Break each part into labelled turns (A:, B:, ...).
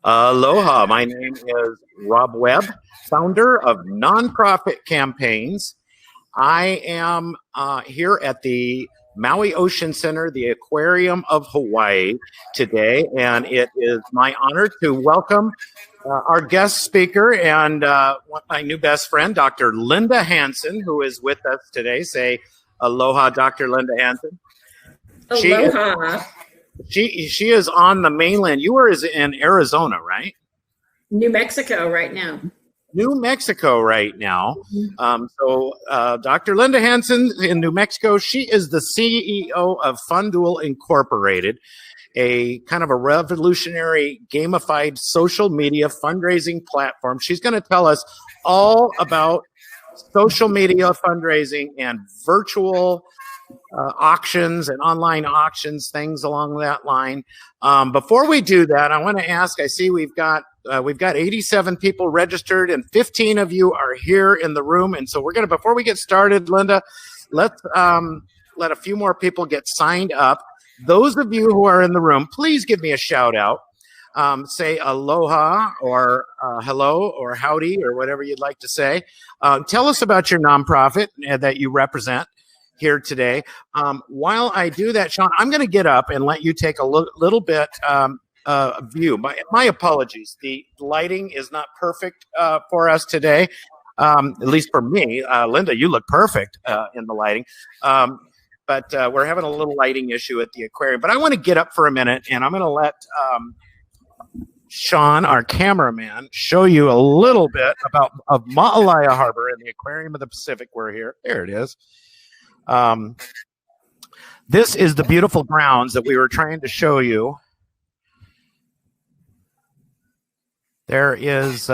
A: Aloha, my name is Rob Webb, founder of Nonprofit Campaigns. I am here at the Maui Ocean Center, the Aquarium of Hawaii today, and it is my honor to welcome our guest speaker and my new best friend, Dr. Linda Hansen, who is with us today. Say aloha, Dr. Linda Hansen.
B: Aloha.
A: She is on the mainland. You are in Arizona, right?
B: New Mexico right now.
A: New Mexico right now. So Dr. Linda Hansen in New Mexico, she is the CEO of Fund Duel Incorporated, a kind of a revolutionary gamified social media fundraising platform. She's going to tell us all about social media fundraising and virtual auctions and online auctions, things along that line. Before we do that, I want to ask, I see we've got 87 people registered and 15 of you are here in the room. And so we're going to, before we get started, Linda, let's let a few more people get signed up. Those of you who are in the room, please give me a shout out. Say aloha or hello or howdy or whatever you'd like to say. Tell us about your nonprofit that you represent here today. While I do that, Sean, I'm going to get up and let you take a little bit view. My apologies. The lighting is not perfect for us today, at least for me. Linda, you look perfect in the lighting. But we're having a little lighting issue at the aquarium. But I want to get up for a minute, and I'm going to let Sean, our cameraman, show you a little bit of Ma'alaia Harbor in the Aquarium of the Pacific. We're here. There it is. This is the beautiful grounds that we were trying to show you. There is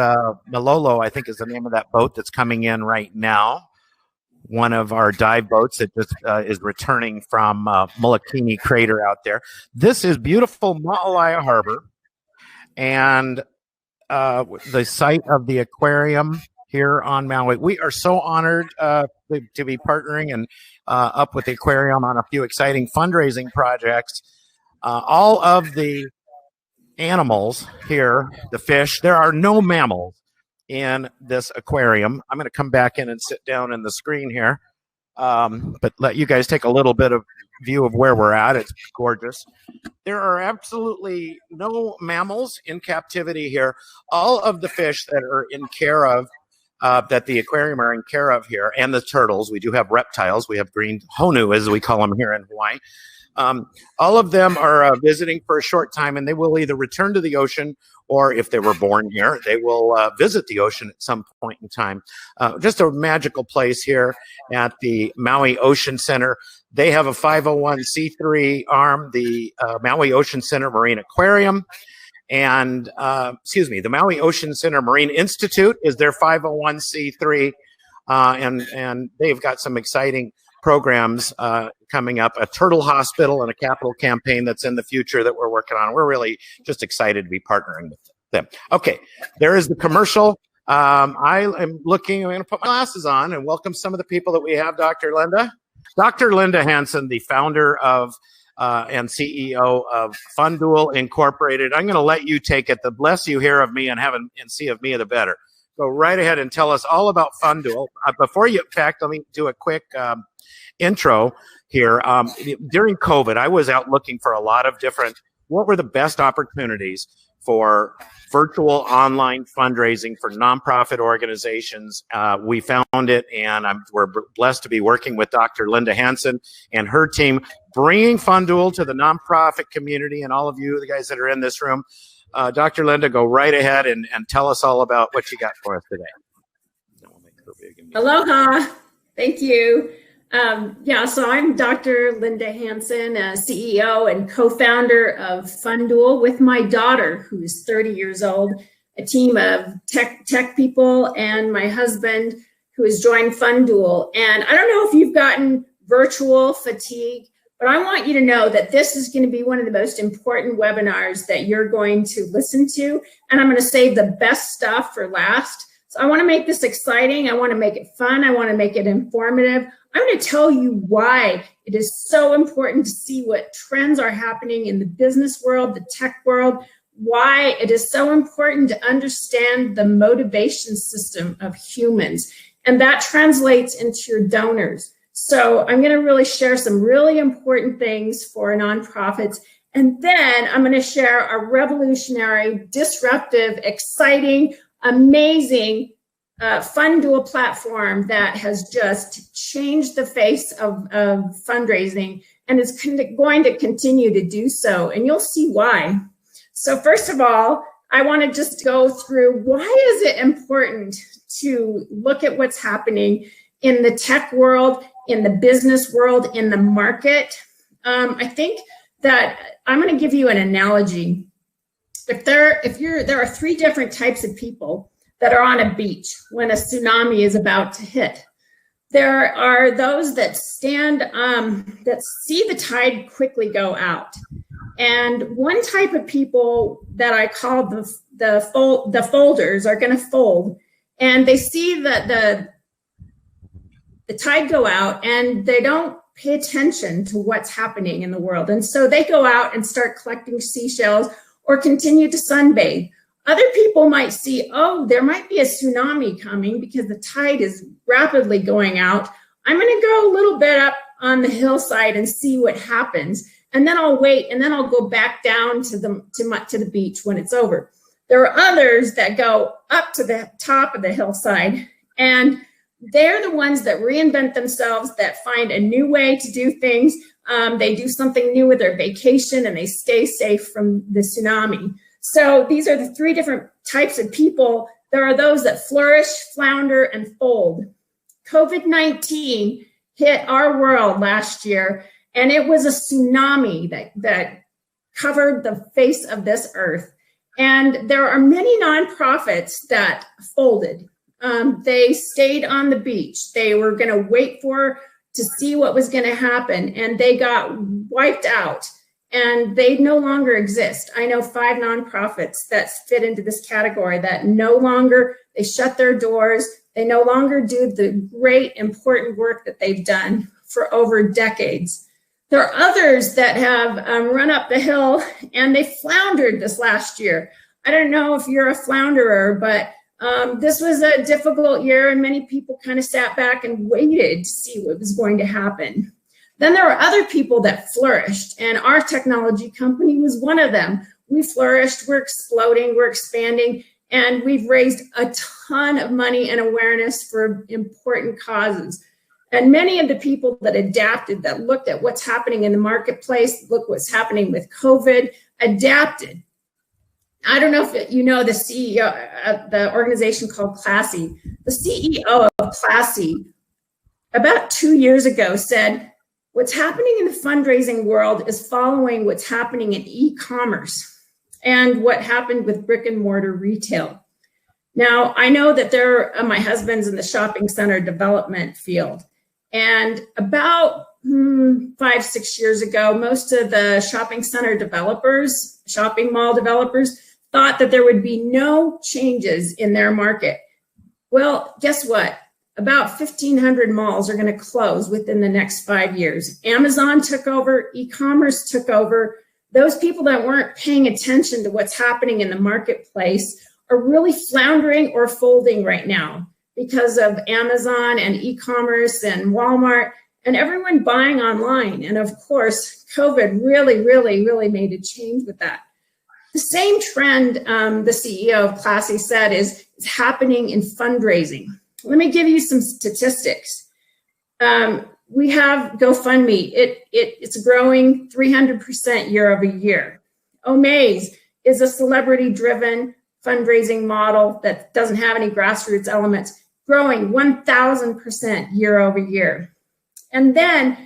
A: Malolo, I think is the name of that boat that's coming in right now. One of our dive boats that just is returning from Molokini Crater out there. This is beautiful Ma'alaia Harbor and the site of the aquarium here on Maui. We are so honored to be partnering and up with the aquarium on a few exciting fundraising projects. All of the animals here, the fish, there are no mammals in this aquarium. I'm going to come back in and sit down in the screen here, but let you guys take a little bit of view of where we're at. It's gorgeous. There are absolutely no mammals in captivity here. All of the fish that are in care of that the aquarium are in care of here, and the turtles. We do have reptiles. We have green honu, as we call them here in Hawaii. All of them are visiting for a short time, and they will either return to the ocean, or if they were born here, they will visit the ocean at some point in time. Just a magical place here at the Maui Ocean Center. They have a 501c3 arm, the Maui Ocean Center Marine Aquarium. And, the Maui Ocean Center Marine Institute is their 501c3, and they've got some exciting programs coming up, a turtle hospital and a capital campaign that's in the future that we're working on. We're really just excited to be partnering with them. Okay, there is the commercial. I am looking, I'm going to put my glasses on and welcome some of the people that we have. Dr. Linda. Dr. Linda Hansen, the founder of and CEO of Fund Duel Incorporated. I'm going to let you take it. The less you hear of me and see of me, the better. Go right ahead and tell us all about Fund Duel. Before you, in fact, let me do a quick intro here. During COVID, I was out looking for a lot of what were the best opportunities for virtual online fundraising for nonprofit organizations. We found it, and we're blessed to be working with Dr. Linda Hansen and her team, bringing Fund Duel to the nonprofit community and all of you, the guys that are in this room. Dr. Linda, go right ahead and tell us all about what you got for us today.
B: Aloha. Thank you. So I'm Dr. Linda Hansen, CEO and co-founder of Fund Duel with my daughter, who's 30 years old, a team of tech people, and my husband, who has joined Fund Duel. And I don't know if you've gotten virtual fatigue, but I want you to know that this is going to be one of the most important webinars that you're going to listen to. And I'm going to save the best stuff for last. So I want to make this exciting. I want to make it fun. I want to make it informative. I'm going to tell you why it is so important to see what trends are happening in the business world, the tech world, why it is so important to understand the motivation system of humans. And that translates into your donors. So I'm going to really share some really important things for nonprofits. And then I'm going to share a revolutionary, disruptive, exciting, amazing Fund Duel platform that has just changed the face of fundraising and is going to continue to do so. And you'll see why. So first of all, I want to just go through why is it important to look at what's happening in the tech world, in the business world, in the market. I think that I'm going to give you an analogy. There are three different types of people that are on a beach when a tsunami is about to hit. There are those that that see the tide quickly go out. And one type of people that I call the folders are going to fold, and they see that the tide go out and they don't pay attention to what's happening in the world. And so they go out and start collecting seashells or continue to sunbathe. Other people might see, oh, there might be a tsunami coming because the tide is rapidly going out. I'm going to go a little bit up on the hillside and see what happens. And then I'll wait, and then I'll go back down to the beach when it's over. There are others that go up to the top of the hillside, and they're the ones that reinvent themselves, that find a new way to do things. They do something new with their vacation, and they stay safe from the tsunami. So these are the three different types of people. There are those that flourish, flounder, and fold. COVID-19 hit our world last year, and it was a tsunami that covered the face of this earth. And there are many nonprofits that folded. They stayed on the beach. They were going to wait to see what was going to happen, and they got wiped out, and they no longer exist. I know 5 nonprofits that fit into this category that they shut their doors. They no longer do the great, important work that they've done for over decades. There are others that have run up the hill, and they floundered this last year. I don't know if you're a flounderer, but this was a difficult year, and many people kind of sat back and waited to see what was going to happen. Then there were other people that flourished, and our technology company was one of them. We flourished, we're exploding, we're expanding, and we've raised a ton of money and awareness for important causes. And many of the people that adapted, that looked at what's happening in the marketplace, look what's happening with COVID, adapted. I don't know if you know the CEO of the organization called Classy. The CEO of Classy about 2 years ago said, what's happening in the fundraising world is following what's happening in e-commerce and what happened with brick and mortar retail. Now, I know that my husband's in the shopping center development field. And about 5-6 years ago, most of the shopping center developers, shopping mall developers, thought that there would be no changes in their market. Well, guess what? About 1,500 malls are going to close within the next 5 years. Amazon took over, e-commerce took over. Those people that weren't paying attention to what's happening in the marketplace are really floundering or folding right now because of Amazon and e-commerce and Walmart and everyone buying online. And of course, COVID really, really, really made a change with that. The same trend, the CEO of Classy said, is happening in fundraising. Let me give you some statistics. We have GoFundMe. It's growing 300% year over year. Omaze is a celebrity-driven fundraising model that doesn't have any grassroots elements, growing 1,000% year over year. And then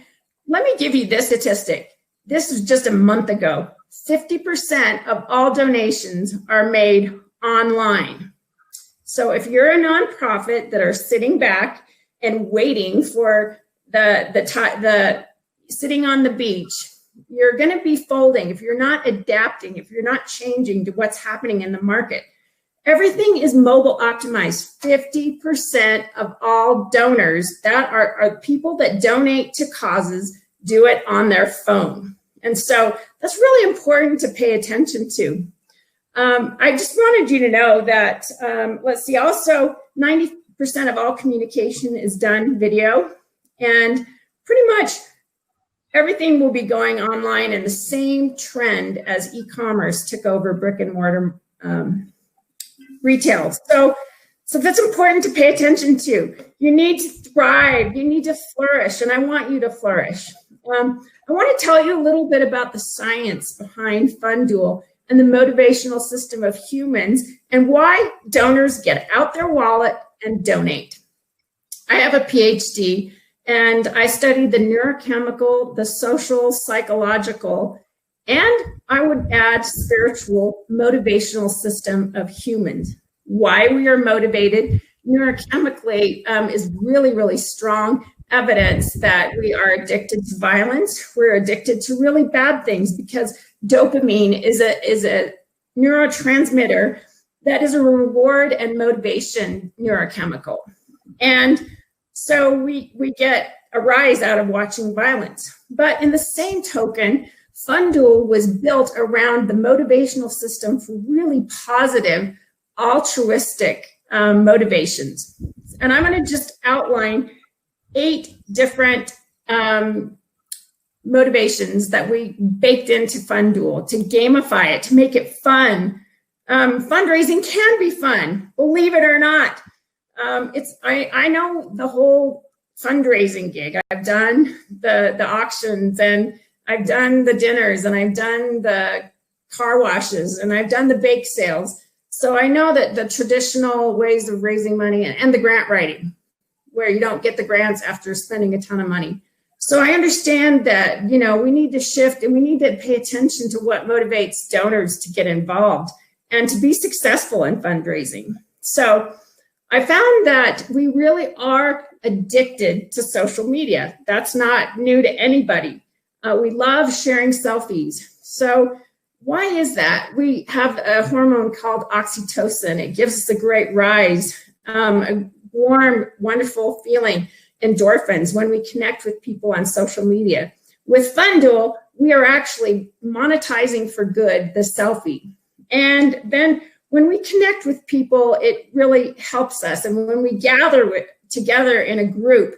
B: let me give you this statistic. This is just a month ago. 50% of all donations are made online. So if you're a nonprofit that are sitting back and waiting for the sitting on the beach, you're going to be folding if you're not adapting, if you're not changing to what's happening in the market. Everything is mobile optimized. 50% of all donors that are people that donate to causes do it on their phone. And so that's really important to pay attention to. I just wanted you to know that, let's see, also 90% of all communication is done video, and pretty much everything will be going online in the same trend as e-commerce took over brick and mortar retail. So that's important to pay attention to. You need to thrive, you need to flourish, and I want you to flourish. I want to tell you a little bit about the science behind Fund Duel and the motivational system of humans and why donors get out their wallet and donate. I have a PhD and I studied the neurochemical, the social, psychological, and I would add spiritual motivational system of humans. Why we are motivated neurochemically is really, really strong evidence that we are addicted to violence. We're addicted to really bad things because dopamine is a neurotransmitter that is a reward and motivation neurochemical. And so we get a rise out of watching violence. But in the same token, Fund Duel was built around the motivational system for really positive, altruistic motivations. And I'm going to just outline 8 different motivations that we baked into Fund Duel to gamify it, to make it fun. Fundraising can be fun, believe it or not. I know the whole fundraising gig. I've done the auctions, and I've done the dinners, and I've done the car washes, and I've done the bake sales. So I know that the traditional ways of raising money and the grant writing, where you don't get the grants after spending a ton of money. So I understand that, you know, we need to shift and we need to pay attention to what motivates donors to get involved and to be successful in fundraising. So I found that we really are addicted to social media. That's not new to anybody. We love sharing selfies. So why is that? We have a hormone called oxytocin. It gives us a great rise, a warm, wonderful feeling, endorphins when we connect with people on social media. With Fund Duel, we are actually monetizing for good the selfie. And then when we connect with people, it really helps us. And when we gather together in a group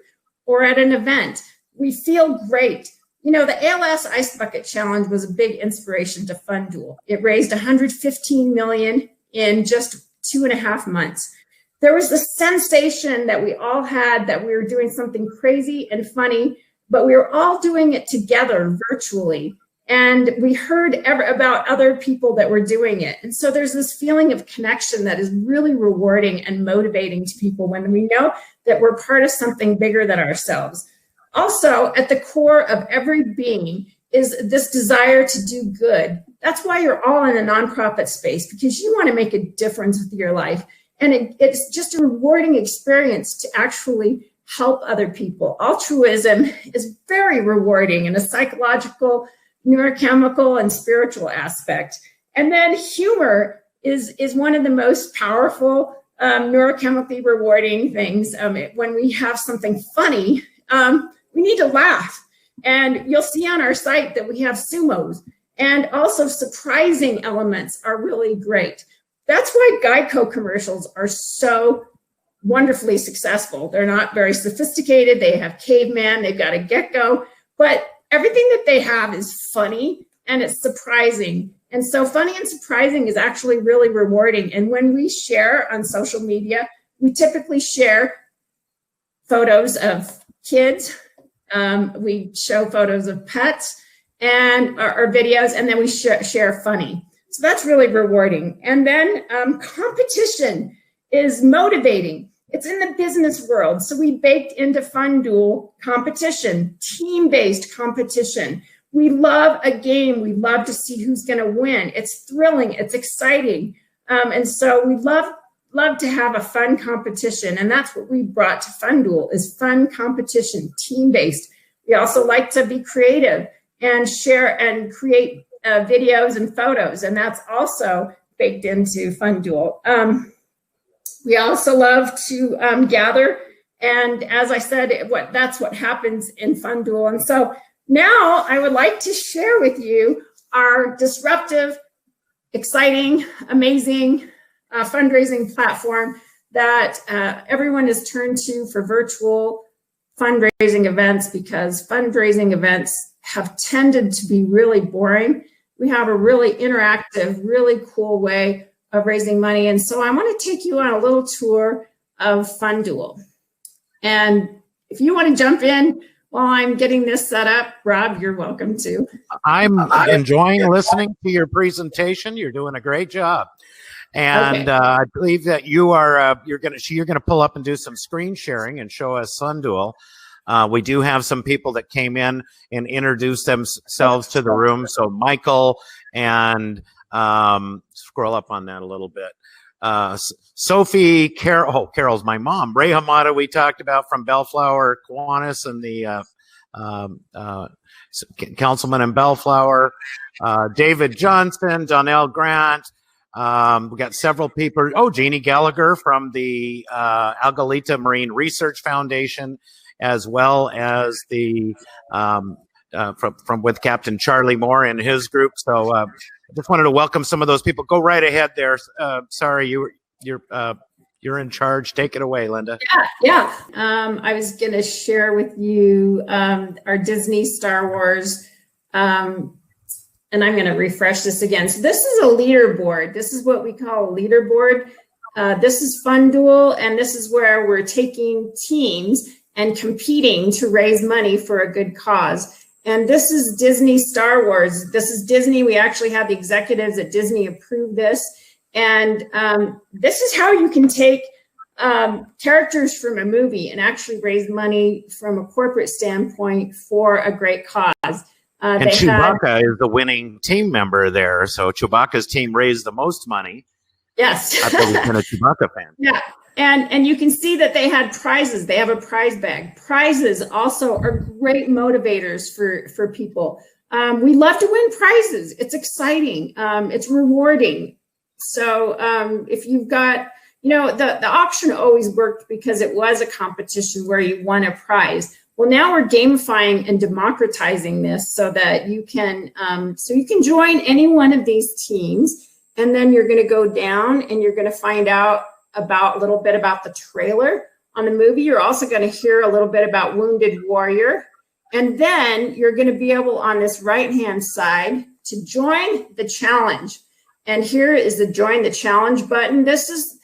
B: or at an event, we feel great. You know, the ALS Ice Bucket Challenge was a big inspiration to Fund Duel. It raised $115 million in just 2.5 months. There was the sensation that we all had that we were doing something crazy and funny, but we were all doing it together virtually. And we heard about other people that were doing it. And so there's this feeling of connection that is really rewarding and motivating to people when we know that we're part of something bigger than ourselves. Also, at the core of every being is this desire to do good. That's why you're all in a nonprofit space, because you want to make a difference with your life. And it's just a rewarding experience to actually help other people. Altruism is very rewarding in a psychological, neurochemical, and spiritual aspect. And then humor is one of the most powerful neurochemically rewarding things. When we have something funny, we need to laugh. And you'll see on our site that we have sumos, and also surprising elements are really great. That's why Geico commercials are so wonderfully successful. They're not very sophisticated. They have caveman, they've got a gecko, but everything that they have is funny and it's surprising. And so funny and surprising is actually really rewarding. And when we share on social media, we typically share photos of kids. We show photos of pets and our videos, and then we share funny. So that's really rewarding. And then competition is motivating. It's in the business world. So we baked into Fund Duel competition, team-based competition. We love a game. We love to see who's going to win. It's thrilling. It's exciting. And so we love to have a fun competition. And that's what we brought to Fund Duel, is fun competition, team-based. We also like to be creative and share and create videos and photos, and that's also baked into Fund Duel. We also love to gather, and as I said, that's what happens in Fund Duel. And so now I would like to share with you our disruptive exciting, amazing fundraising platform that everyone is turned to for virtual fundraising events, because fundraising events have tended to be really boring. We have a really interactive, really cool way of raising money. And so I want to take you on a little tour of Fund Duel. And if you want to jump in while I'm getting this set up, Rob, you're welcome to.
A: I'm enjoying listening to your presentation. You're doing a great job. And I believe that you are you're gonna pull up and do some screen sharing and show us Fund Duel. We do have some people that came in and introduced themselves to the room. So Michael and scroll up on that a little bit. Sophie, Carol's my mom. Ray Hamada, we talked about from Bellflower, Kiwanis, and the councilman in Bellflower. David Johnson, Donnell Grant. We got several people. Oh, Jeannie Gallagher from the Algalita Marine Research Foundation, as well as the from with Captain Charlie Moore and his group. So I just wanted to welcome some of those people. Go right ahead there. Sorry, you're in charge. Take it away, Linda.
B: Yeah. I was going to share with you our Disney Star Wars. And I'm going to refresh this again. So this is a leaderboard. This is what we call a leaderboard. This is Fund Duel, and this is where we're taking teams and competing to raise money for a good cause. And this is Disney Star Wars. This is Disney. We actually have the executives at Disney approve this. And this is how you can take characters from a movie and actually raise money from a corporate standpoint for a great cause.
A: And Chewbacca is the winning team member there. So Chewbacca's team raised the most money.
B: Yes.
A: I've always been a Chewbacca fan.
B: Yeah. And you can see that they had prizes. They have a prize bag. Prizes also are great motivators for people. We love to win prizes. It's exciting. It's rewarding. So if you've got, the auction always worked because it was a competition where you won a prize. Well, now we're gamifying and democratizing this so that you can join any one of these teams, and then you're going to go down and you're going to find out a little bit about the trailer on the movie. You're also going to hear a little bit about Wounded Warrior, and then you're going to be able on this right-hand side to join the challenge. And here is the join the challenge button. This is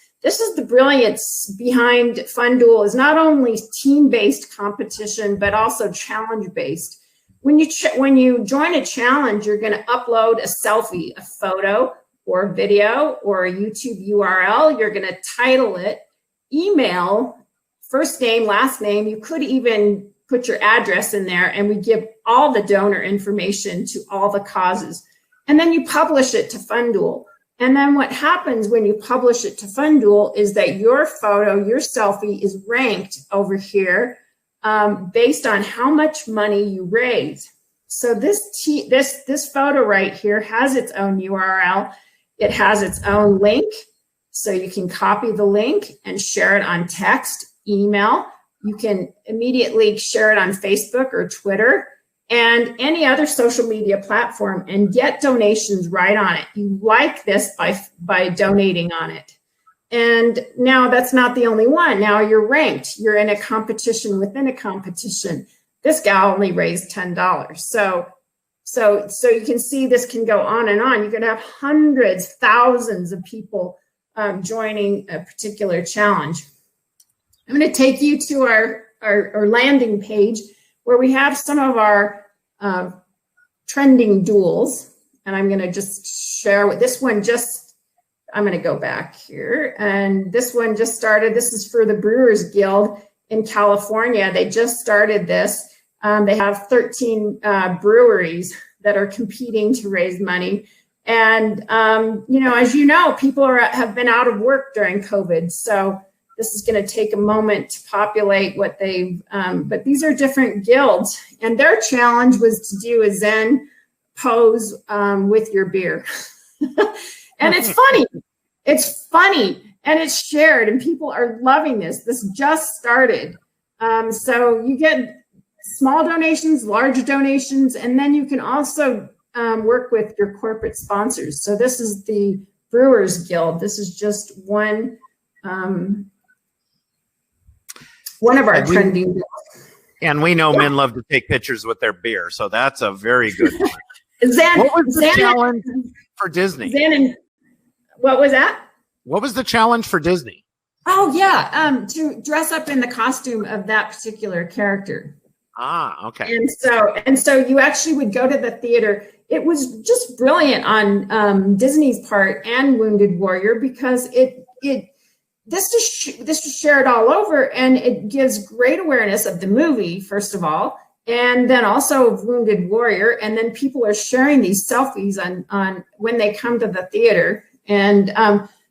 B: the brilliance behind Fund Duel, is not only team-based competition, but also challenge-based. When you join a challenge, you're going to upload a selfie, a photo or video or a YouTube URL. You're going to title it, email, first name, last name. You could even put your address in there, and we give all the donor information to all the causes. And then you publish it to Fund Duel. And then what happens when you publish it to Fund Duel is that your photo, your selfie, is ranked over here based on how much money you raise. So this photo right here has its own URL. It has its own link. So you can copy the link and share it on text, email. You can immediately share it on Facebook or Twitter and any other social media platform and get donations right on it. You like this by donating on it. And now that's not the only one. Now you're ranked. You're in a competition within a competition. This gal only raised $10. So you can see this can go on and on. You could have hundreds, thousands of people joining a particular challenge. I'm going to take you to our landing page where we have some of our trending duels, and I'm going to just share with this one. I'm going to go back here, and this one just started. This is for the Brewers Guild in California. They just started this. They have 13 breweries that are competing to raise money, and as you know, people have been out of work during COVID, so this is going to take a moment to populate what but these are different guilds, and their challenge was to do a Zen pose with your beer. And it's funny, and it's shared, and people are loving this. This just started. So you get small donations, large donations, and then you can also work with your corporate sponsors. So this is the Brewers Guild. This is just one of our trending bills.
A: And we know men love to take pictures with their beer, so that's a very good one. What was the challenge for Disney?
B: What was that?
A: What was the challenge for Disney?
B: Oh, yeah, to dress up in the costume of that particular character.
A: Ah, okay.
B: And so you actually would go to the theater. It was just brilliant on Disney's part and Wounded Warrior, because this is shared all over, and it gives great awareness of the movie, first of all, and then also of Wounded Warrior. And then people are sharing these selfies on when they come to the theater. And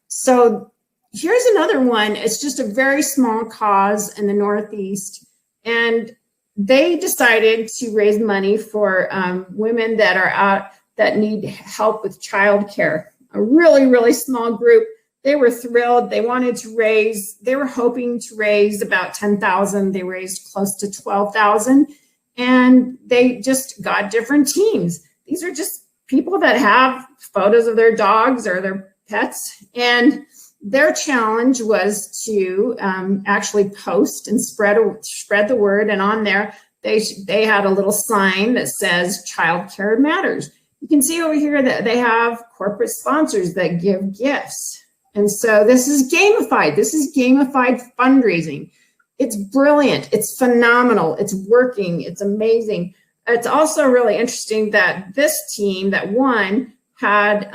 B: so here's another one. It's just a very small cause in the Northeast. And they decided to raise money for women that are out that need help with childcare. A really, really small group. They were thrilled. They wanted to raise, they were hoping to raise about 10,000. They raised close to 12,000. And they just got different teams. These are just people that have photos of their dogs or their pets. And their challenge was to actually post and spread the word. And on there, they had a little sign that says "Childcare Matters." You can see over here that they have corporate sponsors that give gifts. And so this is gamified. This is gamified fundraising. It's brilliant. It's phenomenal. It's working. It's amazing. It's also really interesting that this team that won had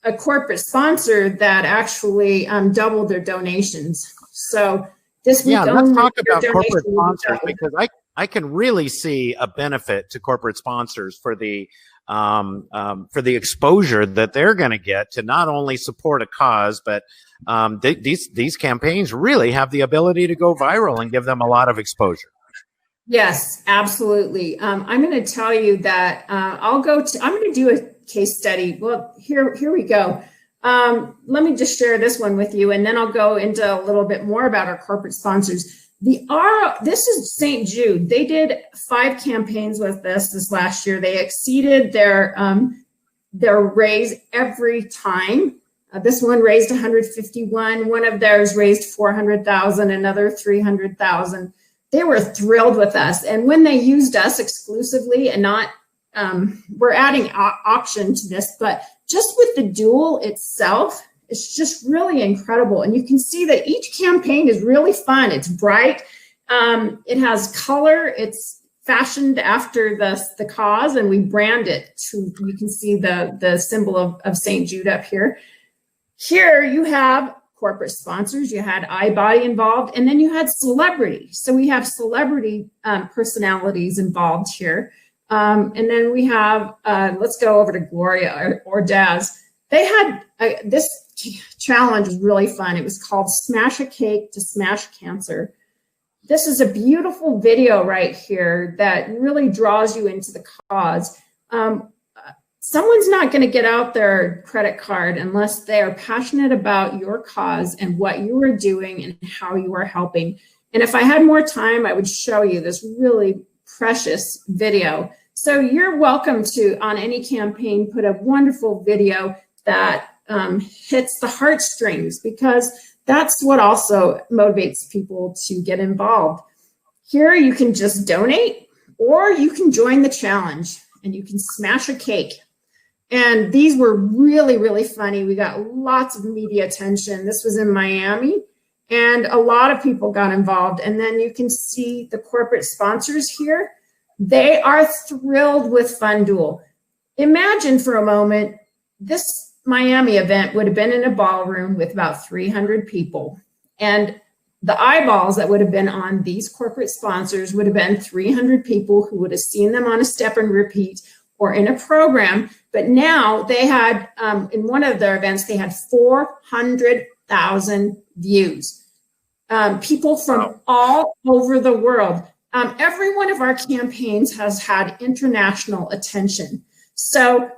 B: a corporate sponsor that actually doubled their donations. So this week,
A: let's talk about corporate sponsors, because I can really see a benefit to corporate sponsors for the exposure that they're going to get to not only support a cause, but these campaigns really have the ability to go viral and give them a lot of exposure.
B: Yes, absolutely. I'm going to tell you that I'm going to do a case study. Well, here we go. Let me just share this one with you, and then I'll go into a little bit more about our corporate sponsors. This is St. Jude. They did 5 campaigns with this last year. They exceeded their raise every time. This one raised 151. One of theirs raised 400,000. Another 300,000. They were thrilled with us, and when they used us exclusively and not, we're adding auction to this, but just with the duel itself, it's just really incredible. And you can see that each campaign is really fun. It's bright. It has color. It's fashioned after the cause, and we brand it. You can see the symbol of St. Jude up here. Here you have corporate sponsors. You had iBody involved, and then you had celebrity. So we have celebrity personalities involved here. And then we have, let's go over to Gloria or Daz. They had this challenge was really fun. It was called Smash a Cake to Smash Cancer. This is a beautiful video right here that really draws you into the cause. Someone's not going to get out their credit card unless they are passionate about your cause and what you are doing and how you are helping. And if I had more time, I would show you this really precious video. So you're welcome to, on any campaign, put a wonderful video that hits the heartstrings, because that's what also motivates people to get involved. Here you can just donate, or you can join the challenge and you can smash a cake. And these were really, really funny. We got lots of media attention. This was in Miami, and a lot of people got involved. And then you can see the corporate sponsors here. They are thrilled with Fund Duel. Imagine for a moment, this Miami event would have been in a ballroom with about 300 people. And the eyeballs that would have been on these corporate sponsors would have been 300 people who would have seen them on a step and repeat or in a program. But now they had, in one of their events, they had 400,000 views. People from all over the world. Every one of our campaigns has had international attention. So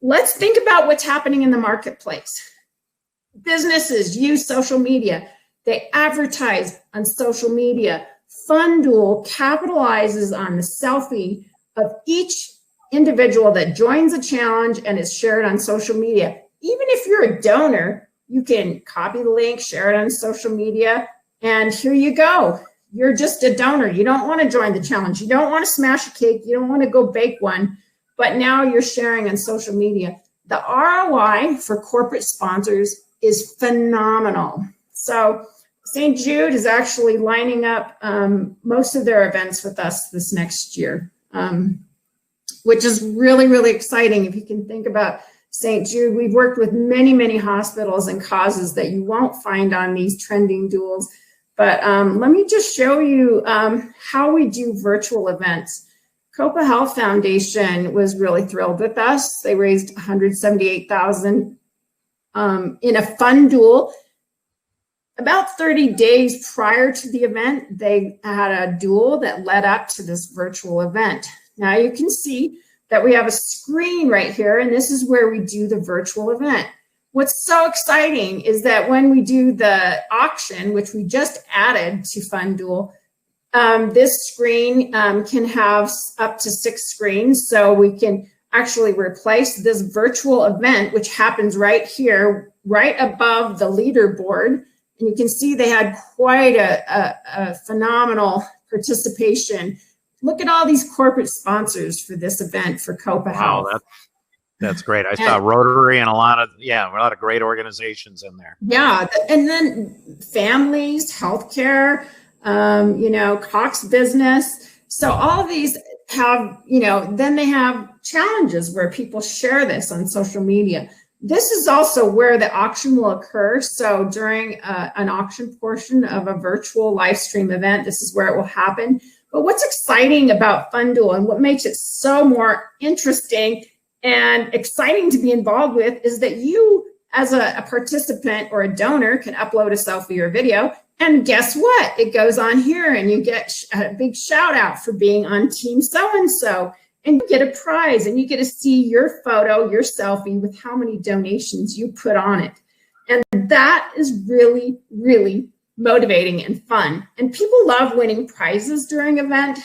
B: let's think about what's happening in the marketplace. Businesses use social media. They advertise on social media. Fund Duel capitalizes on the selfie of each individual that joins a challenge and is shared on social media. Even if you're a donor, you can copy the link, share it on social media, and here you go. You're just a donor. You don't want to join the challenge. You don't want to smash a cake. You don't want to go bake one, but now you're sharing on social media. The ROI for corporate sponsors is phenomenal. So St. Jude is actually lining up most of their events with us this next year, which is really, really exciting. If you can think about St. Jude, we've worked with many, many hospitals and causes that you won't find on these trending duels. But let me just show you how we do virtual events. Copa Health Foundation was really thrilled with us. They raised $178,000 in a Fund Duel. About 30 days prior to the event, they had a duel that led up to this virtual event. Now you can see that we have a screen right here, and this is where we do the virtual event. What's so exciting is that when we do the auction, which we just added to Fund Duel, this screen can have up to 6 screens. So we can actually replace this virtual event, which happens right here, right above the leaderboard. And you can see they had quite a phenomenal participation. Look at all these corporate sponsors for this event for Copa Health.
A: Wow, that's great. I saw Rotary and a lot of great organizations in there.
B: Yeah, and then families, healthcare, Cox Business. So all of these have, then they have challenges where people share this on social media. This is also where the auction will occur. So during an auction portion of a virtual live stream event, this is where it will happen. But what's exciting about Fund Duel and what makes it so more interesting and exciting to be involved with is that you, as a participant or a donor, can upload a selfie or video. And guess what? It goes on here and you get a big shout out for being on team so-and-so. And you get a prize and you get to see your photo, your selfie with how many donations you put on it. And that is really, really motivating and fun. And people love winning prizes during an event.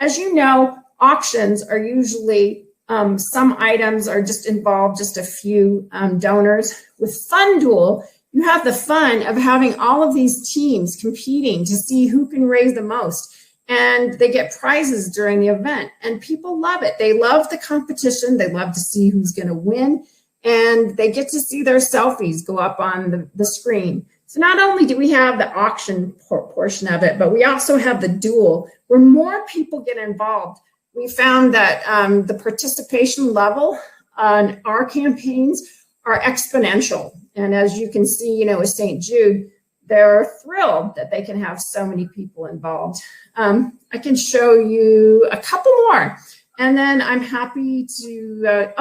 B: As you know, auctions are usually, some items are just involved just a few donors. With Fund Duel, you have the fun of having all of these teams competing to see who can raise the most. And they get prizes during the event. And people love it. They love the competition. They love to see who's going to win. And they get to see their selfies go up on the screen. So not only do we have the auction portion of it, but we also have the duel where more people get involved. We found that the participation level on our campaigns are exponential. And as you can see, with St. Jude, they're thrilled that they can have so many people involved. I can show you a couple more. And then I'm happy to,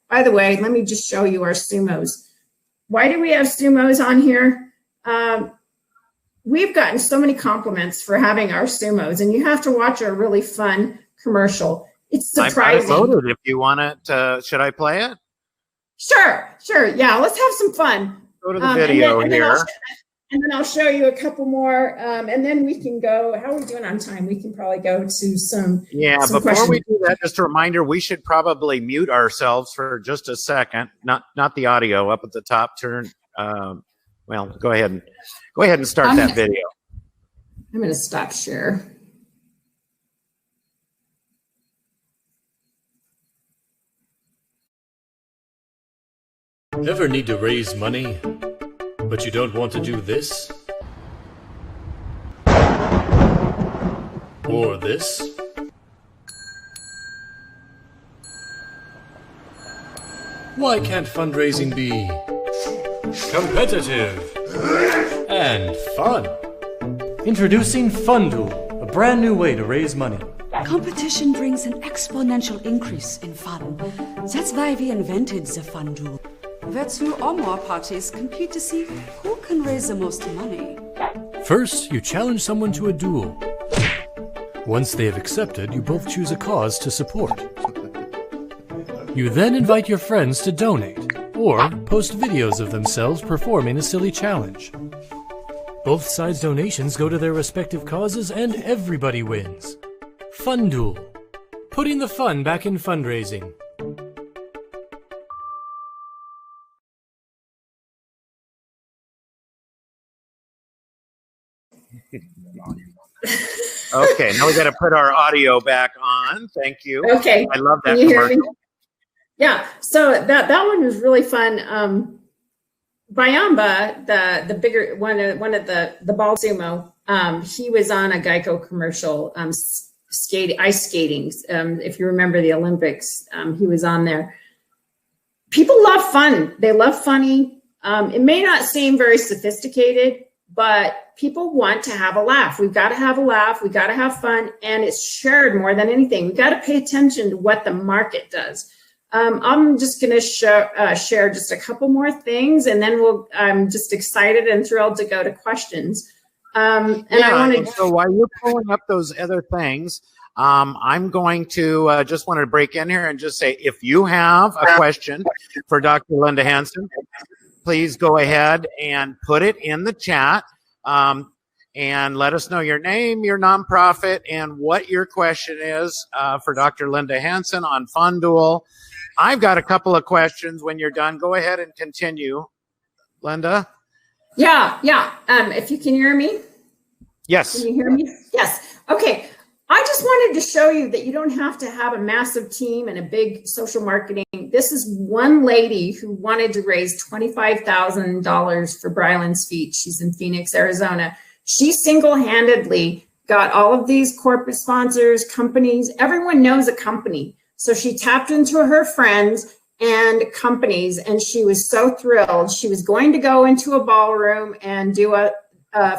B: by the way, let me just show you our sumos. Why do we have sumos on here? We've gotten so many compliments for having our sumos, and you have to watch our really fun commercial. It's surprising.
A: I voted if you want it. Should I play it?
B: Sure. Yeah, let's have some fun.
A: Go to the video here.
B: And then I'll show you a couple more, and then we can go. How are we doing on time? We can probably go to some.
A: Yeah,
B: some
A: before
B: questions.
A: we do that, just a reminder: we should probably mute ourselves for just a second. Not the audio up at the top. Turn. Well, go ahead and start that video.
B: I'm going to stop share.
C: Ever need to raise money, but you don't want to do this? Or this? Why can't fundraising be competitive and fun?
D: Introducing Fund Duel, a brand new way to raise money.
E: Competition brings an exponential increase in fun. That's why we invented the Fund Duel, where 2 or more parties compete to see who can raise the most money.
C: First, you challenge someone to a duel. Once they have accepted, you both choose a cause to support. You then invite your friends to donate, or post videos of themselves performing a silly challenge. Both sides' donations go to their respective causes and everybody wins. Fund Duel. putting the fun back in fundraising.
A: Okay, now we got to put our audio back on. Thank you.
B: Okay.
A: I love that
B: Can you hear me?
A: commercial.
B: Yeah. So that one was really fun. Bayamba, the bigger one of the ball sumo, he was on a Geico commercial, ice skating. If you remember the Olympics, he was on there. People love fun. They love funny. It may not seem very sophisticated, but people want to have a laugh. We've got to have a laugh. We've got to have fun. And it's shared more than anything. We've got to pay attention to what the market does. I'm just going to share just a couple more things, and then I'm just excited and thrilled to go to questions.
A: So while you're pulling up those other things, I'm going to just want to break in here and just say, if you have a question for Dr. Linda Hansen, please go ahead and put it in the chat, and let us know your name, your nonprofit, and what your question is for Dr. Linda Hansen on Fund Duel. I've got a couple of questions. When you're done, go ahead and continue, Linda.
B: Yeah. If you can hear me.
A: Yes.
B: Can you hear me? Yes. Okay. I just wanted to show you that you don't have to have a massive team and a big social marketing. This is one lady who wanted to raise $25,000 for Bryland's Feet. She's in Phoenix, Arizona. She single-handedly got all of these corporate sponsors, companies. Everyone knows a company. So she tapped into her friends and companies, and she was so thrilled. She was going to go into a ballroom and do a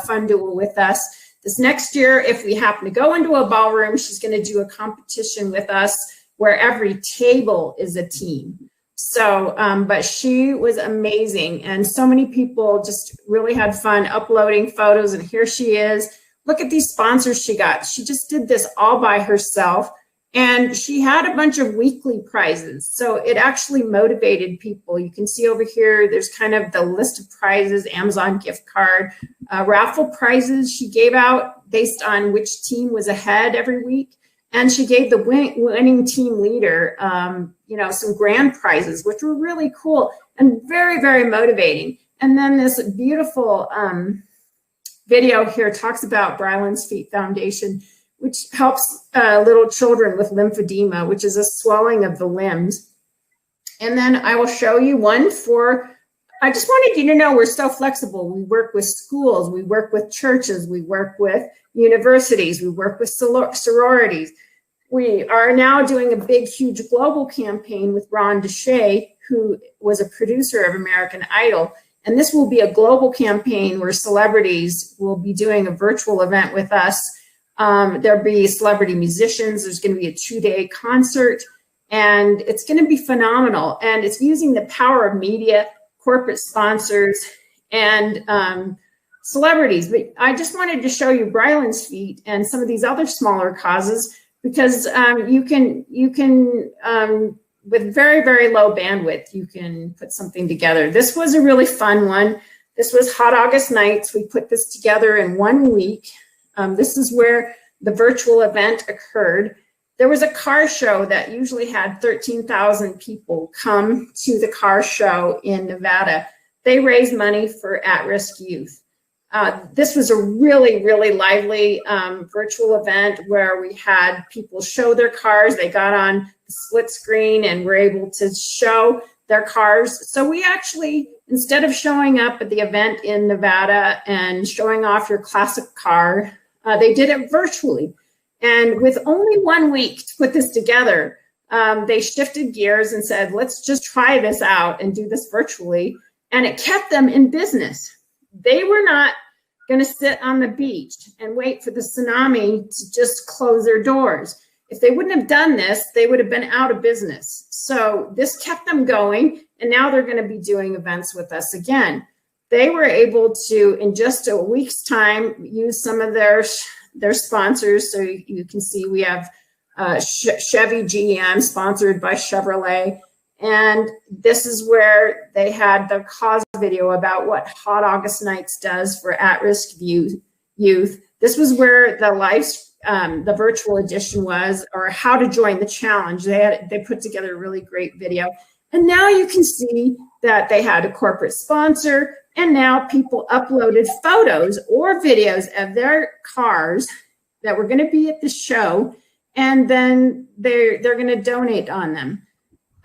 B: Fund Duel with us. This next year, if we happen to go into a ballroom, she's going to do a competition with us where every table is a team. So, but she was amazing. And so many people just really had fun uploading photos. And here she is. Look at these sponsors she got. She just did this all by herself. And she had a bunch of weekly prizes. So it actually motivated people. You can see over here, there's kind of the list of prizes, Amazon gift card, raffle prizes she gave out based on which team was ahead every week. And she gave the winning team leader, some grand prizes, which were really cool and very, very motivating. And then this beautiful video here talks about Bryland's Feet Foundation, which helps little children with lymphedema, which is a swelling of the limbs. And then I will show you one I just wanted you to know we're so flexible. We work with schools, we work with churches, we work with universities, we work with sororities. We are now doing a big, huge global campaign with Ron Deshay, who was a producer of American Idol. And this will be a global campaign where celebrities will be doing a virtual event with us. There'll be celebrity musicians. There's going to be a 2-day concert, and it's going to be phenomenal. And it's using the power of media, corporate sponsors, and celebrities. But I just wanted to show you Bryland's Feet and some of these other smaller causes, because you can with very, very low bandwidth, you can put something together. This was a really fun one. This was Hot August Nights. We put this together in 1 week. This is where the virtual event occurred. There was a car show that usually had 13,000 people come to the car show in Nevada. They raised money for at-risk youth. This was a really, really lively virtual event where we had people show their cars. They got on the split screen and were able to show their cars. So we actually, instead of showing up at the event in Nevada and showing off your classic car, they did it virtually. And with only 1 week to put this together, they shifted gears and said, let's just try this out and do this virtually. And it kept them in business. They were not going to sit on the beach and wait for the tsunami to just close their doors. If they wouldn't have done this, they would have been out of business. So this kept them going. And now they're going to be doing events with us again. They were able to, in just a week's time, use some of their sponsors. So you can see we have Chevy GM sponsored by Chevrolet. And this is where they had the cause video about what Hot August Nights does for at-risk youth. This was where the virtual edition was, or how to join the challenge. They put together a really great video. And now you can see that they had a corporate sponsor, and now people uploaded photos or videos of their cars that were going to be at the show, and then they're going to donate on them.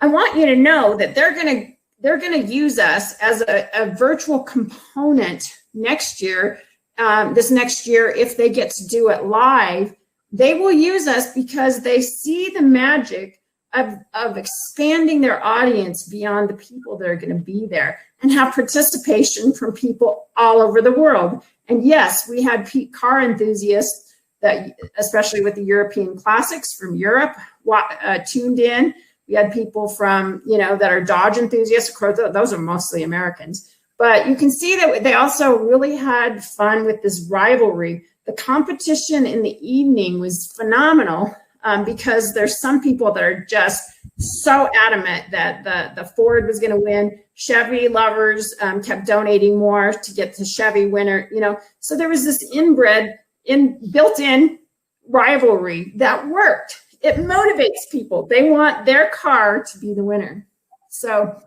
B: I want you to know that they're going to use us as a virtual component next year. This next year, if they get to do it live, they will use us because they see the magic of expanding their audience beyond the people that are going to be there, and have participation from people all over the world. And yes, we had car enthusiasts that, especially with the European classics from Europe, tuned in. We had people from, that are Dodge enthusiasts. Of course, those are mostly Americans. But you can see that they also really had fun with this rivalry. The competition in the evening was phenomenal because there's some people that are just so adamant that the Ford was going to win. Chevy lovers kept donating more to get the Chevy winner. So there was this built-in rivalry that worked. It motivates people. They want their car to be the winner. So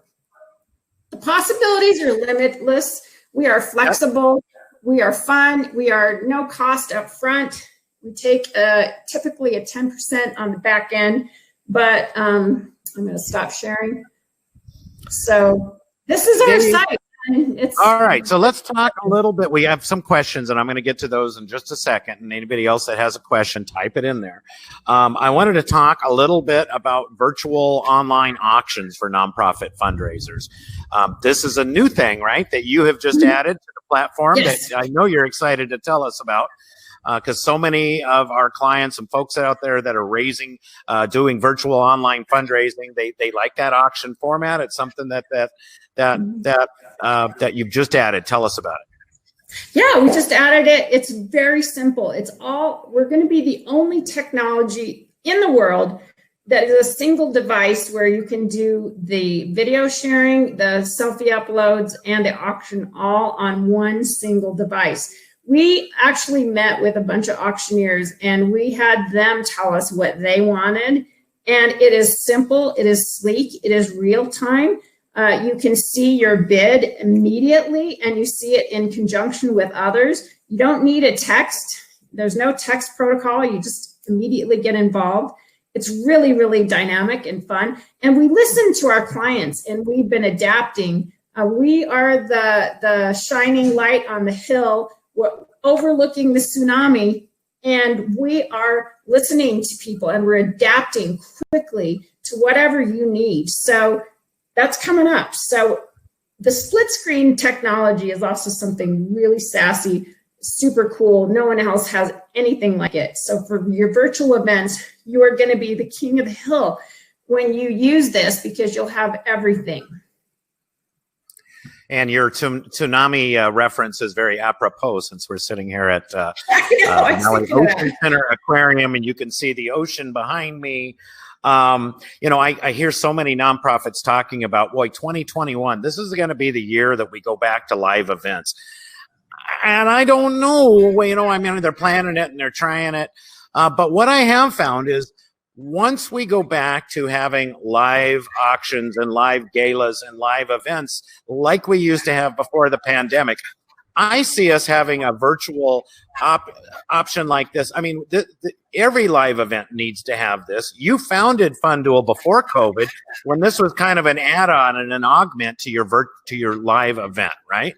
B: the possibilities are limitless. We are flexible. We are fun. We are no cost up front. We take typically a 10% on the back end, but I'm going to stop sharing. So this is our site.
A: All right, so let's talk a little bit. We have some questions, and I'm going to get to those in just a second. And anybody else that has a question, type it in there. I wanted to talk a little bit about virtual online auctions for nonprofit fundraisers. This is a new thing, right, that you have just added to the platform.
B: Yes.
A: That I know you're excited to tell us about, because so many of our clients and folks out there that are doing virtual online fundraising, they like that auction format. It's something that you've just added. Tell us about it.
B: Yeah, we just added it. It's very simple. We're going to be the only technology in the world that is a single device where you can do the video sharing, the selfie uploads, and the auction all on one single device. We actually met with a bunch of auctioneers, and we had them tell us what they wanted. And it is simple, it is sleek, it is real time. You can see your bid immediately, and you see it in conjunction with others. You don't need a text. There's no text protocol. You just immediately get involved. It's really, really dynamic and fun. And we listen to our clients, and we've been adapting. We are the shining light on the hill. We're overlooking the tsunami, and we are listening to people, and we're adapting quickly to whatever you need. So that's coming up. So the split screen technology is also something really sassy, super cool. No one else has anything like it. So for your virtual events, you are going to be the king of the hill when you use this, because you'll have everything.
A: And your tsunami reference is very apropos, since we're sitting here at Ocean Center Aquarium, and you can see the ocean behind me. I hear so many nonprofits talking about, boy, 2021, this is going to be the year that we go back to live events. And I don't know, they're planning it and they're trying it. But what I have found is, once we go back to having live auctions and live galas and live events like we used to have before the pandemic, I see us having a virtual option like this. I mean, every live event needs to have this. You founded Fund Duel before COVID, when this was kind of an add-on and an augment to your live event, right?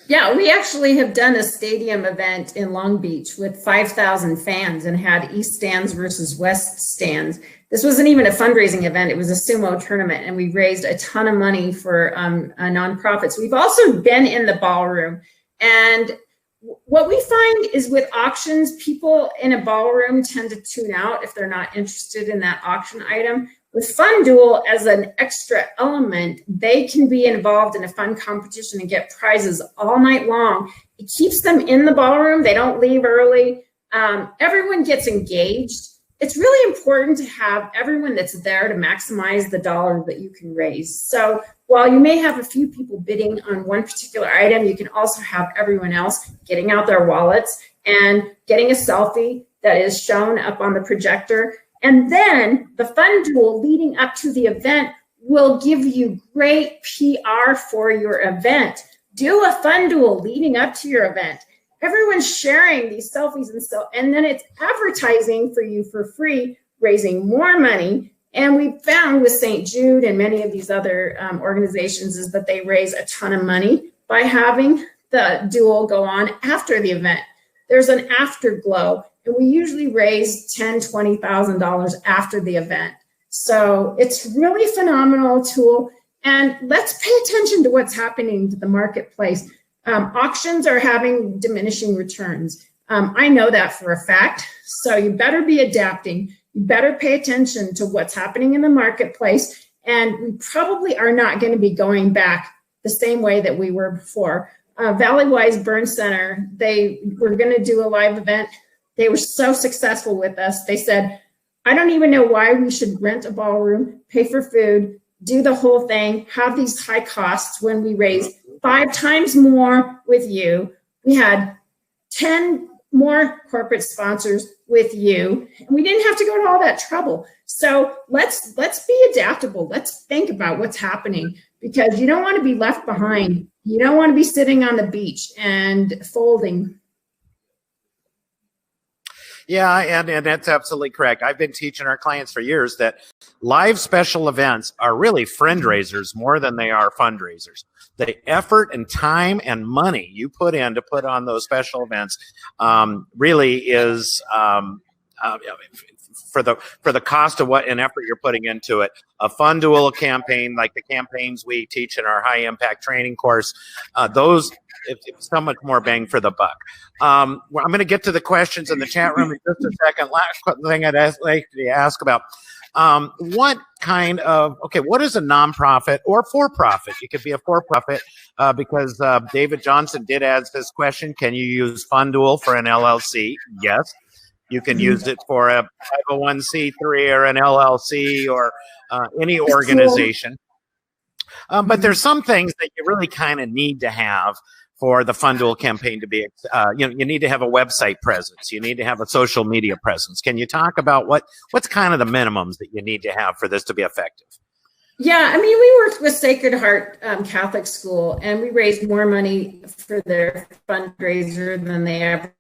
B: Yeah, we actually have done a stadium event in Long Beach with 5,000 fans and had East stands versus West stands. This wasn't even a fundraising event. It was a sumo tournament, and we raised a ton of money for nonprofits. We've also been in the ballroom. And what we find is with auctions, people in a ballroom tend to tune out if they're not interested in that auction item. With Fund Duel as an extra element, they can be involved in a fun competition and get prizes all night long. It keeps them in the ballroom. They don't leave early. Everyone gets engaged. It's really important to have everyone that's there to maximize the dollar that you can raise. So while you may have a few people bidding on one particular item, you can also have everyone else getting out their wallets and getting a selfie that is shown up on the projector. And then the Fund Duel leading up to the event will give you great PR for your event. Do a Fund Duel leading up to your event. Everyone's sharing these selfies and then it's advertising for you for free, raising more money. And we found with St. Jude and many of these other organizations is that they raise a ton of money by having the duel go on after the event. There's an afterglow, and we usually raise $10,000, $20,000 after the event. So it's really a phenomenal tool. And let's pay attention to what's happening to the marketplace. Auctions are having diminishing returns. I know that for a fact. So you better be adapting. You better pay attention to what's happening in the marketplace. And we probably are not going to be going back the same way that we were before. Valleywise Burn Center, they were going to do a live event. They were so successful with us. They said, I don't even know why we should rent a ballroom, pay for food, do the whole thing, have these high costs when we raised 5 times more with you. We had 10 more corporate sponsors with you, and we didn't have to go to all that trouble. So let's be adaptable. Let's think about what's happening, because you don't want to be left behind. You don't want to be sitting on the beach and folding.
A: Yeah, and that's absolutely correct. I've been teaching our clients for years that live special events are really fundraisers more than they are fundraisers. The effort and time and money you put in to put on those special events really is for the cost of what and effort you're putting into it. A Fund Duel campaign, like the campaigns we teach in our high impact training course, those it's so much more bang for the buck. I'm going to get to the questions in the chat room in just a second. Last thing I'd like to ask about. What is a nonprofit or for-profit? It could be a for-profit because David Johnson did ask this question. Can you use Fund Duel for an LLC? Yes. You can use it for a 501c3 or an LLC or any organization. But there's some things that you really kind of need to have for the Fund Duel campaign to be, you need to have a website presence. You need to have a social media presence. Can you talk about what's kind of the minimums that you need to have for this to be effective?
B: Yeah, I mean, we worked with Sacred Heart Catholic School, and we raised more money for their fundraiser than they ever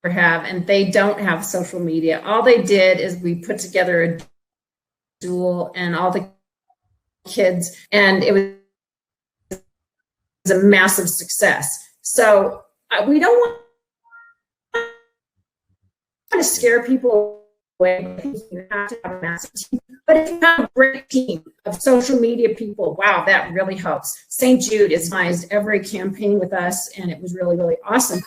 B: have, and they don't have social media. All they did is we put together a duel and all the kids, and it was a massive success. So we don't want to scare people away. You have to have a massive team. But if you have a great team of social media people, wow, that really helps. St. Jude has organized every campaign with us, and it was really, really awesome.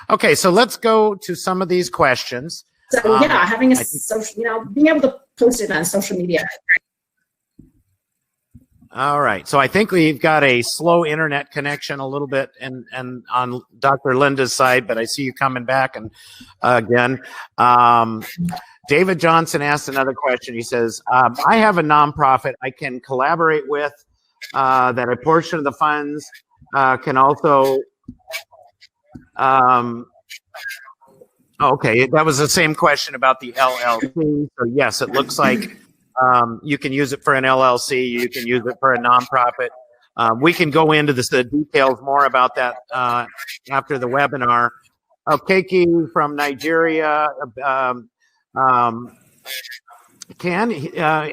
A: Okay, so let's go to some of these questions.
B: So yeah, having a social, being able to post it on social media.
A: All right. So I think we've got a slow internet connection a little bit and on Dr. Linda's side, but I see you coming back and again. David Johnson asked another question. He says, I have a nonprofit I can collaborate with that a portion of the funds can also okay, that was the same question about the LLC. So yes, it looks like you can use it for an LLC. You can use it for a nonprofit. We can go into the details more about that after the webinar. Keiki from Nigeria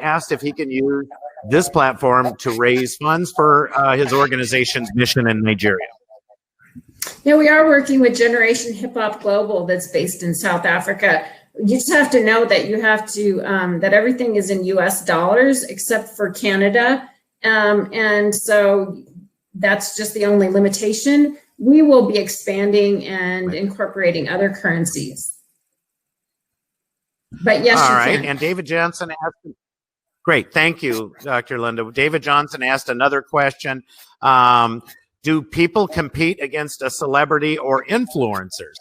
A: asked if he can use this platform to raise funds for his organization's mission in Nigeria.
B: Yeah, we are working with Generation Hip Hop Global that's based in South Africa. You just have to know that you have to, that everything is in US dollars except for Canada. And so that's just the only limitation. We will be expanding and incorporating other currencies. But yes,
A: all
B: you
A: right.
B: can.
A: And David Johnson asked, great, thank you, Dr. Linda. David Johnson asked another question. Do people compete against a celebrity or influencers?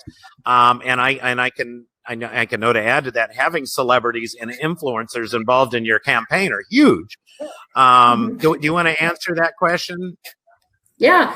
A: And I can know to add to that, having celebrities and influencers involved in your campaign are huge. Do you want to answer that question?
B: Yeah.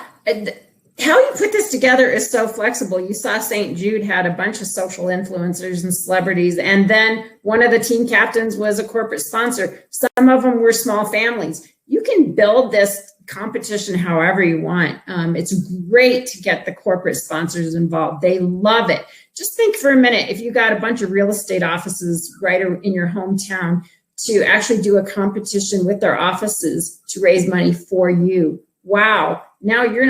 B: how you put this together is so flexible. You saw St. Jude had a bunch of social influencers and celebrities, and then one of the team captains was a corporate sponsor. Some of them were small families. You can build this competition however you want. It's great to get the corporate sponsors involved. They love it. Just think for a minute, if you got a bunch of real estate offices right in your hometown to actually do a competition with their offices to raise money for you. Wow. Now you're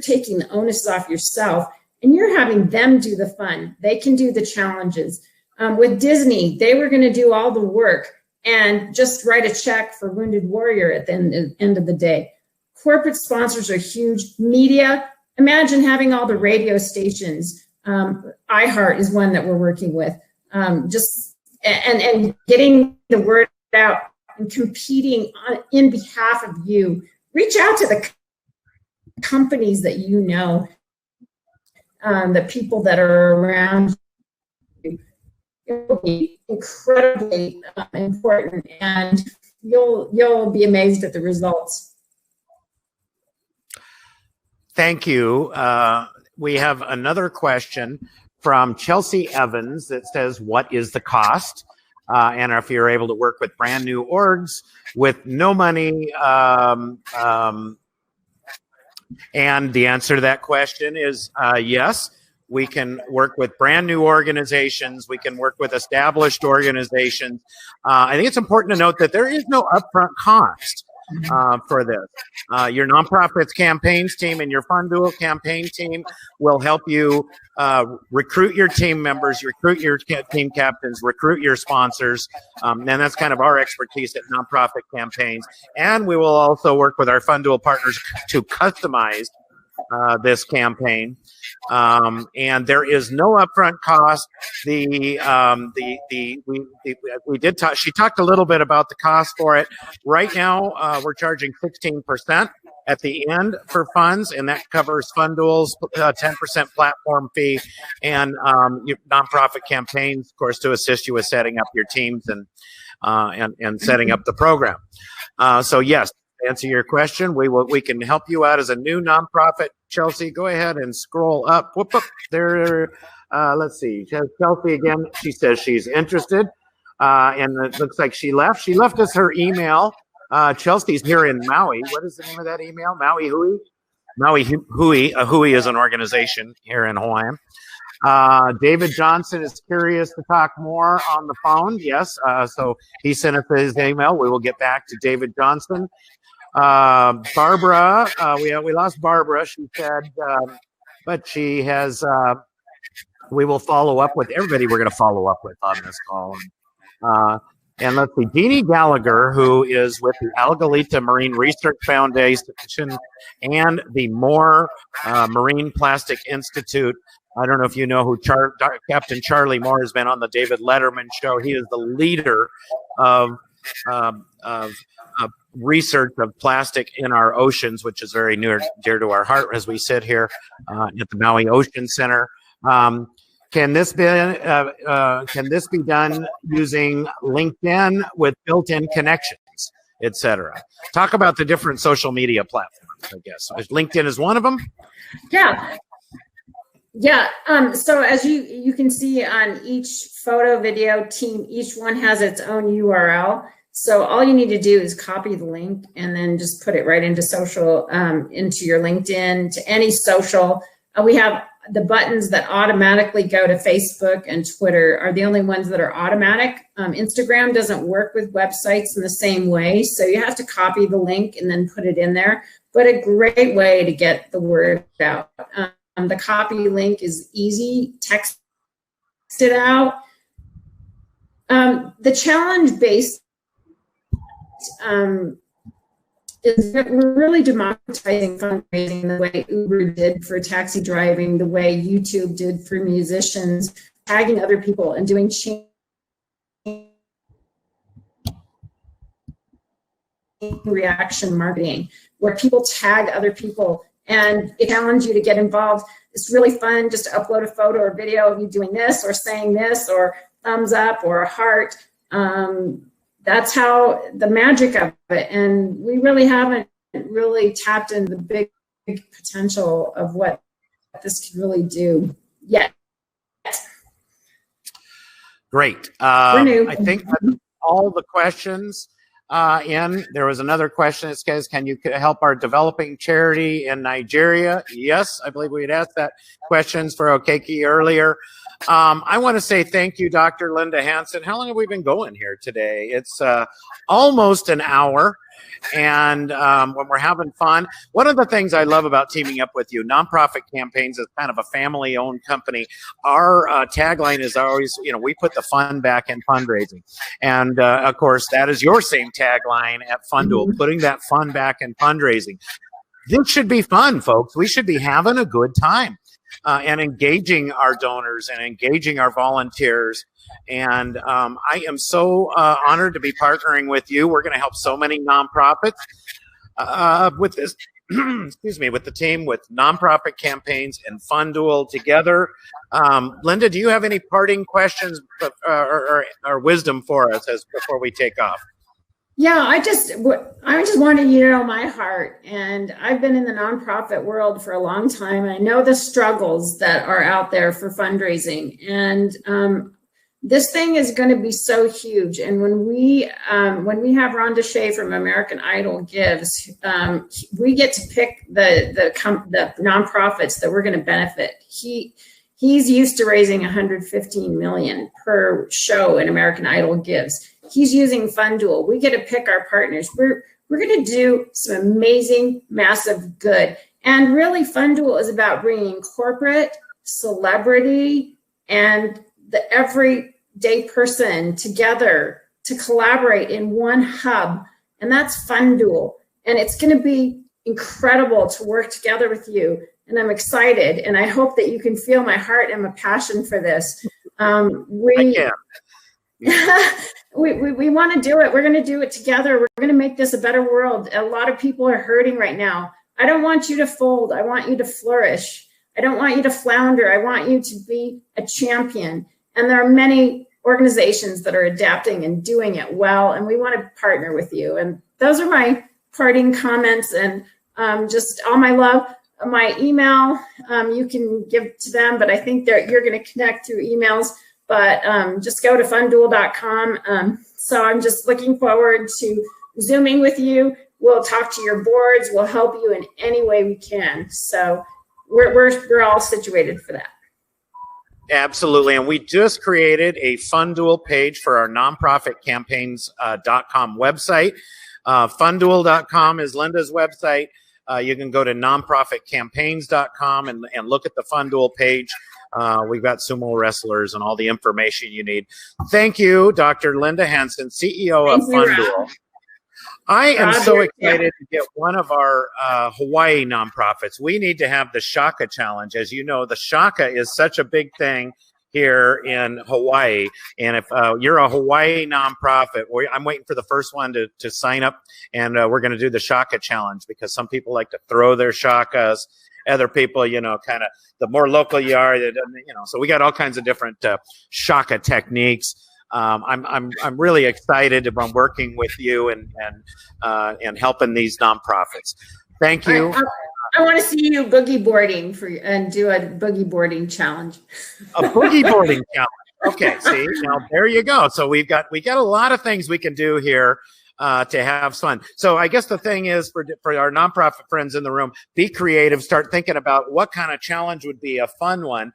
B: taking the onus off yourself and you're having them do the fun. They can do the challenges. With Disney, they were going to do all the work and just write a check for Wounded Warrior at the end of the day. Corporate sponsors are huge. Media, imagine having all the radio stations. iHeart is one that we're working with. And getting the word out and competing in behalf of you. Reach out to the companies that you know, the people that are around you. It will be incredibly important, and you'll be amazed at the results.
A: Thank you. We have another question from Chelsea Evans that says, what is the cost? And if you're able to work with brand new orgs with no money. And the answer to that question is yes. We can work with brand new organizations. We can work with established organizations. I think it's important to note that there is no upfront cost for this. Your nonprofits campaigns team and your Fund Duel campaign team will help you recruit your team members, recruit your team captains, recruit your sponsors. And that's kind of our expertise at nonprofit campaigns. And we will also work with our Fund Duel partners to customize this campaign. And there is no upfront cost. She talked a little bit about the cost for it. Right now, we're charging 16% at the end for funds, and that covers Fund Duel's 10% platform fee and your nonprofit campaigns, of course, to assist you with setting up your teams and setting up the program. So yes, to answer your question, we can help you out as a new nonprofit. Chelsea, go ahead and scroll up. Whoop, there. Let's see. Chelsea again. She says she's interested, and it looks like she left. She left us her email. Chelsea's here in Maui. What is the name of that email? Maui Hui? Maui Hui. Hui is an organization here in Hawaii. David Johnson is curious to talk more on the phone. Yes. So he sent us his email. We will get back to David Johnson. Barbara, we lost Barbara. She said, but she has, we will follow up with everybody we're going to follow up with on this call. And let's see, Jeannie Gallagher, who is with the Algalita Marine Research Foundation and the Moore Marine Plastic Institute. I don't know if you know who Captain Charlie Moore has been on the David Letterman show. He is the leader of research of plastic in our oceans, which is very near dear to our heart as we sit here at the Maui Ocean Center. Can this be done using LinkedIn with built-in connections, etc.? Talk about the different social media platforms, I guess. LinkedIn is one of them?
B: Yeah. Yeah. So as you can see on each photo, video team, each one has its own URL. So all you need to do is copy the link and then just put it right into social, into your LinkedIn, to any social. We have the buttons that automatically go to Facebook and Twitter are the only ones that are automatic. Instagram doesn't work with websites in the same way. So you have to copy the link and then put it in there. But a great way to get the word out. The copy link is easy, text it out. The challenge based is that we're really democratizing fundraising the way Uber did for taxi driving, the way YouTube did for musicians, tagging other people and doing chain reaction marketing, where people tag other people and it challenges you to get involved. It's really fun just to upload a photo or video of you doing this or saying this or thumbs up or a heart. That's how the magic of it. And we really haven't really tapped into the big potential of what this can really do yet.
A: Great.
B: We're new.
A: I think that's all the questions in. There was another question that says, can you help our developing charity in Nigeria? Yes, I believe we had asked that questions for Okeke earlier. I want to say thank you, Dr. Linda Hansen. How long have we been going here today? It's almost an hour. And when we're having fun, one of the things I love about teaming up with you, Nonprofit Campaigns is kind of a family-owned company. Our tagline is always, we put the fun back in fundraising. And of course, that is your same tagline at Fund Duel, putting that fun back in fundraising. This should be fun, folks. We should be having a good time and engaging our donors and engaging our volunteers. And I am so honored to be partnering with you. We're going to help so many nonprofits with this, excuse me, with the team, with Nonprofit Campaigns and Fund Duel together. Linda, do you have any parting questions or wisdom for us before we take off?
B: Yeah, I just wanted you to know my heart. And I've been in the nonprofit world for a long time. I know the struggles that are out there for fundraising. And this thing is going to be so huge. And when we have Rhonda Shea from American Idol gives, we get to pick the nonprofits that we're going to benefit. He's used to raising $115 million per show in American Idol gives. He's using Fund Duel. We get to pick our partners. We're going to do some amazing, massive good. And really, Fund Duel is about bringing corporate, celebrity, and the everyday person together to collaborate in one hub. And that's Fund Duel. And it's going to be incredible to work together with you. And I'm excited. And I hope that you can feel my heart and my passion for this.
A: I can.
B: We want to do it. We're going to do it together. We're going to make this a better world. A lot of people are hurting right now. I don't want you to fold. I want you to flourish. I don't want you to flounder. I want you to be a champion. And there are many organizations that are adapting and doing it well. And we want to partner with you. And those are my parting comments, and just all my love. My email, you can give to them, but I think you're going to connect through emails. But just go to fundduel.com. So I'm just looking forward to Zooming with you. We'll talk to your boards. We'll help you in any way we can. So we're all situated for that.
A: Absolutely. And we just created a Fund Duel page for our nonprofitcampaigns.com website. Fundduel.com is Linda's website. You can go to nonprofitcampaigns.com and look at the Fund Duel page. We've got sumo wrestlers and all the information you need. Thank you, Dr. Linda Hansen, CEO of Fund Duel. I am so excited to get one of our Hawaii nonprofits. We need to have the Shaka Challenge. As you know, the Shaka is such a big thing here in Hawaii. And if you're a Hawaii nonprofit, I'm waiting for the first one to sign up, and we're going to do the Shaka Challenge, because some people like to throw their shakas. Other people, kind of the more local you are, so we got all kinds of different shaka techniques. I'm really excited about working with you and helping these nonprofits. Thank you.
B: I want to see you boogie boarding and do a boogie boarding challenge.
A: A boogie boarding challenge. Okay, see, now there you go. So we got a lot of things we can do here to have fun. So I guess the thing is for our nonprofit friends in the room, be creative. Start thinking about what kind of challenge would be a fun one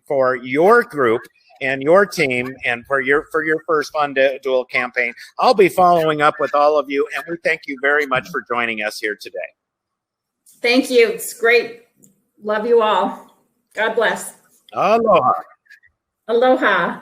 A: for your group and your team, and for your first Fund Duel campaign. I'll be following up with all of you, and we thank you very much for joining us here today.
B: Thank you. It's great. Love you all. God bless.
A: Aloha.
B: Aloha.